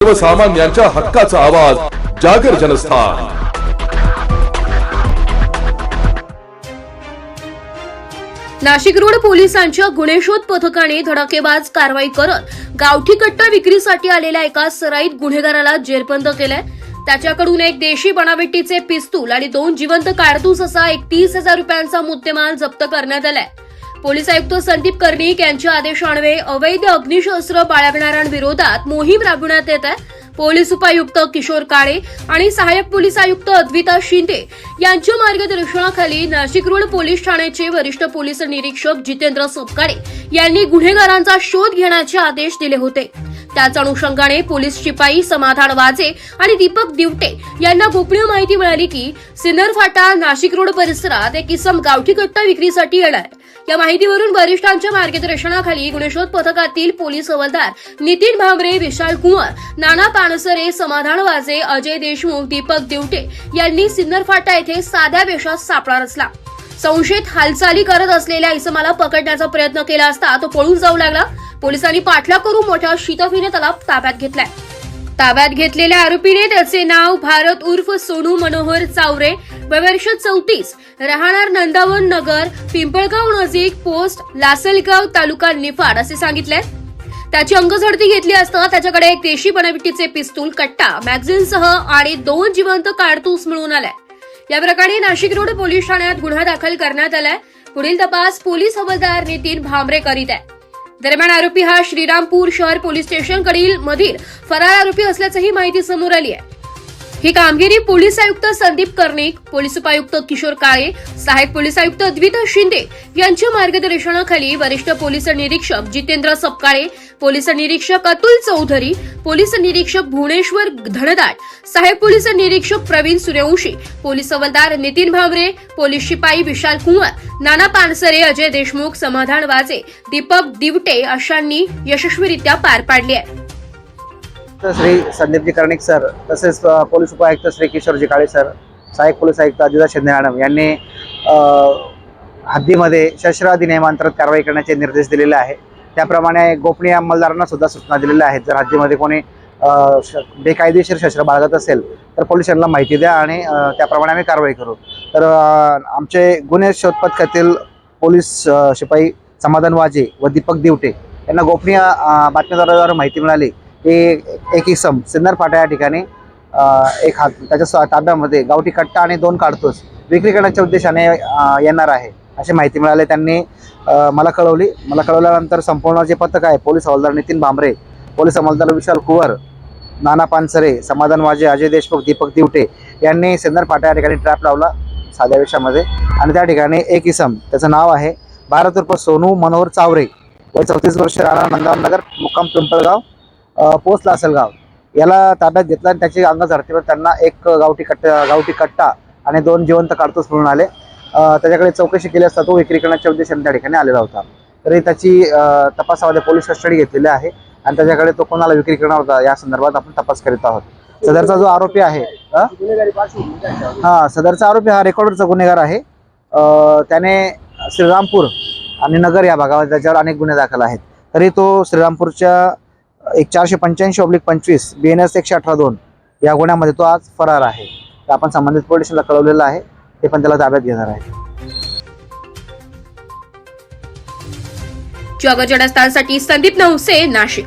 सर्वसामान्यांच्या हक्काचा आवाज जागर जनस्थान। नाशिक रोड पोलिसांच्या गुन्हे शोध पथकाने धडाकेबाज कारवाई करत गावठी कट्टा विक्रीसाठी आलेल्या एका सराईत गुन्हेगाराला जेरबंद केलंय। त्याच्याकडून एक देशी बनावटीचे पिस्तूल आणि 2 जिवंत कारतूस असा 31,000 रुपयांचा मुद्देमाल जप्त करण्यात आलाय। पोलीस आयुक्त संदीप कर्णिक यांच्या आदेशान्वये अवैध अग्निशस्त्र बाळगणाऱ्यांविरोधात मोहीम राबवण्यात येत आहे। पोलीस उपायुक्त किशोर काळे आणि सहाय्यक पोलीस आयुक्त अद्विता शिंदे यांच्या मार्गदर्शनाखाली नाशिक रोड पोलीस ठाण्याचे वरिष्ठ पोलीस निरीक्षक जितेंद्र सपकाळे यांनी गुन्हेगारांचा शोध घेण्याचे आदेश दिले होते। त्याच अनुषंगाने पोलीस शिपाई समाधान वाजे आणि दीपक दिवटे यांना गोपनीय माहिती मिळाली की सिन्नर फाटा नाशिक रोड परिसरात एक इसम गावठी कट्टा विक्रीसाठी येणार आहे। या माहितीवरून वरिष्ठांच्या मार्गदर्शनाखाली गुन्हे शोध पथकातील पोलीस हवालदार नितीन भामरे, विशाल कुंवर, नाना पानसरे, समाधान वाजे, अजय देशमुख, दीपक दिवटे यांनी सिन्नर फाटा येथे साध्या वेशात सापळा रचला। संशयित हालचाली करत असलेल्या इसमाला पकडण्याचा प्रयत्न केला असता तो पळून जाऊ लागला। पोलिसांनी पाठलाग करून मोठ्या शिताफीने त्याला ताब्यात घेतलाय। ताब्यात घेतलेल्या आरोपीने त्याचे नाव भारत उर्फ सोनू मनोहर चावरे, वर्ष 34, राहणार नंदावन नगर, पिंपळगाव नजीक, पोस्ट लासलगाव, तालुका निफाड असे सांगितले। त्याची अंगझडती घेतली असता त्याच्याकडे एक देशी बनावटीचे पिस्तूल, कट्टा, मॅगझिनसह आणि 2 जिवंत कारतूस मिळून आले। या प्रकरणी नाशिक रोड पोलीस ठाण्यात गुन्हा दाखल करण्यात आलाय। पुढील तपास पोलीस हवालदार नितीन भामरे करीत आहे। दरम्यान आरोपी हा श्रीरामपूर शहर पोलीस स्टेशनकडील मधील फरार आरोपी असल्याचीही माहिती समोर आली आहे। ही कामगिरी पोलीस आयुक्त संदीप कर्णिक, पोलीस उपायुक्त किशोर काळे, सहाय्यक पोलीस आयुक्त अद्विता शिंदे यांच्या मार्गदर्शनाखाली वरिष्ठ पोलीस निरीक्षक जितेंद्र सपकाळे, पोलीस निरीक्षक अतुल चौधरी, पोलीस निरीक्षक भुवनेश्वर धनदाट, सहाय्यक पोलीस निरीक्षक प्रवीण सूर्यवंशी, पोलीस हवालदार नितीन भामरे, पोलीस शिपाई विशाल कुंवर, नाना पानसरे, अजय देशमुख, समाधान वाजे, दीपक दिवटे अशांनी यशस्वीरित्या पार पाडली आहे। श्री संदीपजी कर्णिक सर, तसेच पोलीस उपायुक्त श्री किशोरजी काळे सर, सहाय्यक पोलीस आयुक्त अद्विता शिंदे मॅडम यांनी हद्दीमध्ये शस्त्र अधिनियमांतर्गत कारवाई करण्याचे निर्देश दिलेले आहे। त्याप्रमाणे गोपनीय अंमलदारांना सुद्धा सूचना दिलेल्या आहेत। जर हद्दीमध्ये कोणी बेकायदेशीर शस्त्र बाळगत असेल तर पोलिसांना माहिती द्या आणि त्याप्रमाणे आम्ही कारवाई करू। तर आमचे गुन्हे शोध पथकातील पोलीस शिपाई समाधान वाजे व दीपक दिवटे यांना गोपनीय बातमीदाराद्वारे माहिती मिळाली की एक इसम सिन्नर फाटा या ठिकाणी त्याच्या ताब्यामध्ये गावठी कट्टा आणि 2 कारतूस विक्री करण्याच्या उद्देशाने येणार आहे अशी माहिती मिळाली। त्यांनी मला कळवल्यानंतर संपूर्ण जे पथक आहे, पोलीस हवालदार नितीन भामरे, पोलीस हवालदार विशाल कुंवर, नाना पानसरे, समाधान वाजे, अजय देशमुख, दीपक दिवटे यांनी सिन्नर फाटा या ठिकाणी ट्रॅप लावला साध्या वेशामध्ये आणि त्या ठिकाणी एक इसम, त्याचं नाव आहे भारत उर्फ सोनू मनोहर चावरे, वय 34 वर्ष, राहणार नंदावन नगर, मुक्काम पिंपळगाव, पोस्ट लासलगाव याला ताब्यात घेतला आणि त्याची अंगझडतीवर त्यांना एक गावठी कट्टा आणि 2 जिवंत कारतूस मिळून आले। त्याच्याकडे चौकशी केली असता तो विक्री करण्याच्या उद्देशाने त्या ठिकाणी आलेला होता। तरी त्याची तपासामध्ये पोलीस कस्टडी घेतलेली आहे आणि त्याच्याकडे तो कोणाला विक्री करणार होता या संदर्भात आपण तपास करीत आहोत। सदरचा जो आरोपी आहे सदरचा आरोपी हा रेकॉर्डरचा गुन्हेगार आहे। त्याने श्रीरामपूर आणि नगर या भागामध्ये त्याच्यावर अनेक गुन्हे दाखल आहेत। तरी तो श्रीरामपूरच्या 485/25 BNS 118-2 या गुन्ह्यामध्ये तो आज फरार आहे। तर आपण संबंधित पोलिसांना कळवलेलं आहे, ते पण त्याला ताब्यात घेणार आहे। जागर जनस्थानसाठी संदीप नवसे, नाशिक।